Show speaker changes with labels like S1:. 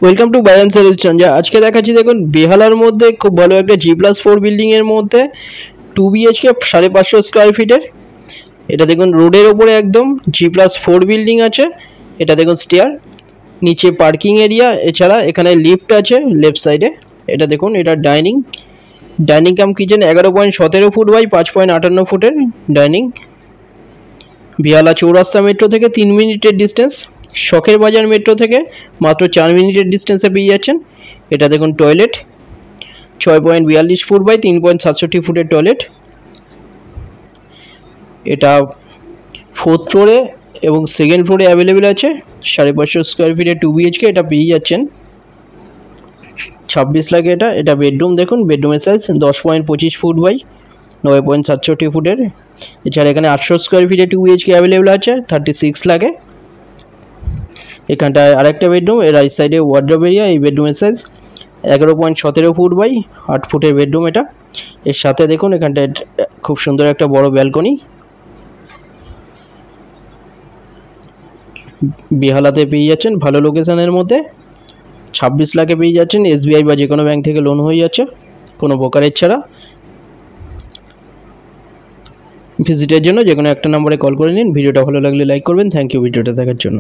S1: Welcome to Bayern solution. আজকে দেখাচ্ছি দেখুন বেহালার মধ্যে খুব ভালো একটা G+4 বিল্ডিংয়ের মধ্যে 2 BHK 550 স্কোয়ার ফিটের। এটা দেখুন রোডের ওপরে একদম G+4 বিল্ডিং আছে। এটা দেখুন স্টেয়ার, নিচে পার্কিং এরিয়া, এছাড়া এখানে লিফট আছে লেফট সাইডে। এটা দেখুন এটা dining cum kitchen 11.17 feet by 5.58 ফুটের ডাইনিং। বেহালা চৌরাস্তা মেট্রো থেকে 3 মিনিটের ডিস্টেন্স, শখের বাজার মেট্রো থেকে মাত্র 4 মিনিটের ডিস্টেন্সে পেয়ে যাচ্ছেন। এটা দেখুন টয়লেট 6.42 ফুট বাই 3.67 ফুটের টয়লেট। এটা 4th ফ্লোরে এবং 2nd ফ্লোরে অ্যাভেলেবেল আছে। 550 স্কোয়ার ফিটের 2 BHK এটা পেয়ে যাচ্ছেন 26 লাখে। এটা বেডরুম দেখুন, বেডরুমের সাইজ 10.25 ফুট বাই 9.67 ফুটের। এছাড়া এখানে 800 স্কোয়ার ফিটে 2 BHK অ্যাভেলেবেল আছে 36 লাখে। এখানটায় আরেকটা বেডরুম, এর রাইট সাইডে ওয়ার্ডরোব এরিয়া। এই বেডরুমের সাইজ 11.17 ফুট বাই 8 ফুটের বেডরুম এটা। এর সাথে দেখুন এখানটায় খুব সুন্দর একটা বড় ব্যালকনি। বেহালাতে পেয়ে যাচ্ছেন ভালো লোকেশনের মধ্যে 26 লাখে পেয়ে যাচ্ছেন। SBI বা যে কোনো ব্যাংক থেকে লোন হয়ে যাচ্ছে কোনো ব্রোকারেজ ছাড়া। ভিজিটের জন্য যে কোনো একটা নম্বরে কল করে নিন। ভিডিওটা ভালো লাগলে লাইক করবেন। থ্যাংক ইউ ভিডিওটা দেখার জন্য।